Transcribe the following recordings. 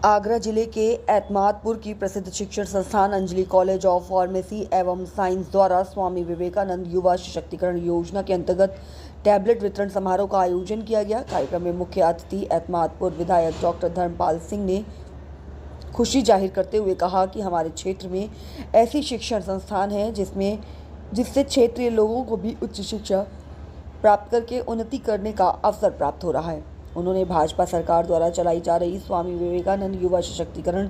आगरा जिले के एतमादपुर की प्रसिद्ध शिक्षण संस्थान अंजलि कॉलेज ऑफ फार्मेसी एवं साइंस द्वारा स्वामी विवेकानंद युवा सशक्तिकरण योजना के अंतर्गत टैबलेट वितरण समारोह का आयोजन किया गया। कार्यक्रम में मुख्य अतिथि एतमादपुर विधायक डॉक्टर धर्मपाल सिंह ने खुशी जाहिर करते हुए कहा कि हमारे क्षेत्र में ऐसी शिक्षण संस्थान है जिससे क्षेत्रीय लोगों को भी उच्च शिक्षा प्राप्त करके उन्नति करने का अवसर प्राप्त हो रहा है। उन्होंने भाजपा सरकार द्वारा चलाई जा रही स्वामी विवेकानंद युवा सशक्तिकरण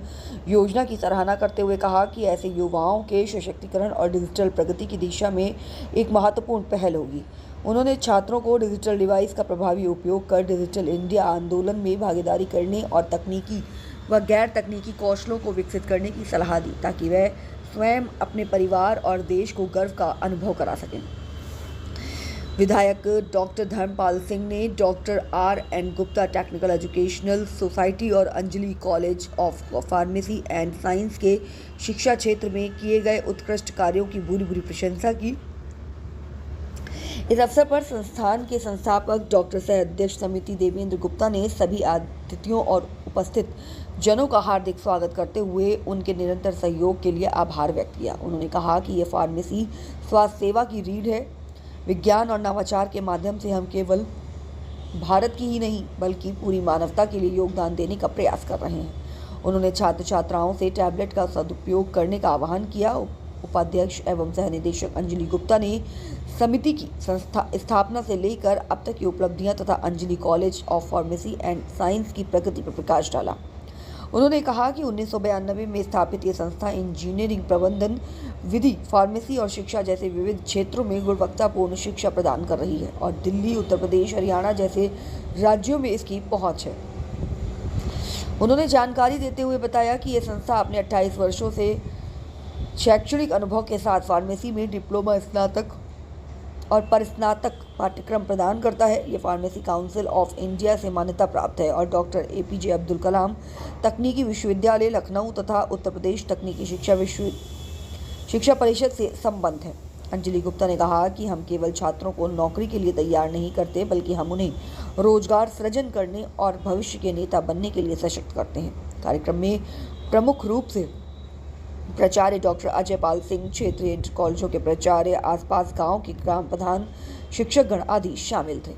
योजना की सराहना करते हुए कहा कि ऐसे युवाओं के सशक्तिकरण और डिजिटल प्रगति की दिशा में एक महत्वपूर्ण पहल होगी। उन्होंने छात्रों को डिजिटल डिवाइस का प्रभावी उपयोग कर डिजिटल इंडिया आंदोलन में भागीदारी करने और तकनीकी व गैर तकनीकी कौशलों को विकसित करने की सलाह दी ताकि वह स्वयं अपने परिवार और देश को गर्व का अनुभव करा सकें। विधायक डॉक्टर धर्मपाल सिंह ने doctor R.N. Gupta technical educational society और Anjali college of pharmacy and science के शिक्षा क्षेत्र में किए गए उत्कृष्ट कार्यों की भूरी प्रशंसा की। इस अवसर पर संस्थान के संस्थापक डॉक्टर सह अध्यक्ष समिति देवेंद्र गुप्ता ने सभी अतिथियों और उपस्थित जनों का हार्दिक स्वागत करते हुए उनके निरंतर सहयोग के लिए आभार व्यक्त किया। उन्होंने कहा कि यह फार्मेसी स्वास्थ्य सेवा की रीढ़ है। विज्ञान और नवाचार के माध्यम से हम केवल भारत की ही नहीं बल्कि पूरी मानवता के लिए योगदान देने का प्रयास कर रहे हैं। उन्होंने छात्र छात्राओं से टैबलेट का सदुपयोग करने का आह्वान किया। उपाध्यक्ष एवं सह निदेशक अंजलि गुप्ता ने समिति की स्थापना से लेकर अब तक की उपलब्धियां तथा Anjali college of pharmacy and science की प्रगति पर प्रकाश डाला। उन्होंने कहा कि 1992 में स्थापित ये संस्था इंजीनियरिंग, प्रबंधन, विधि, फार्मेसी और शिक्षा जैसे विविध क्षेत्रों में गुणवत्तापूर्ण शिक्षा प्रदान कर रही है और दिल्ली, उत्तर प्रदेश, हरियाणा जैसे राज्यों में इसकी पहुंच है। उन्होंने जानकारी देते हुए बताया कि ये संस्था अपने 28 वर्षों से शैक्षणिक अनुभव के साथ फार्मेसी में डिप्लोमा, स्नातक और परिस्नातक पाठ्यक्रम प्रदान करता है। ये फार्मेसी काउंसिल ऑफ इंडिया से मान्यता प्राप्त है और डॉक्टर APJ अब्दुल कलाम तकनीकी विश्वविद्यालय लखनऊ तथा उत्तर प्रदेश तकनीकी शिक्षा परिषद से संबद्ध है। अंजलि गुप्ता ने कहा कि हम केवल छात्रों को नौकरी के लिए तैयार नहीं करते बल्कि हम उन्हें रोजगार सृजन करने और भविष्य के नेता बनने के लिए सशक्त करते हैं। कार्यक्रम में प्रमुख रूप से प्राचार्य डॉक्टर अजय पाल सिंह, क्षेत्रीय कॉलेजों के प्राचार्य, आसपास गांव के ग्राम प्रधान, शिक्षकगण आदि शामिल थे।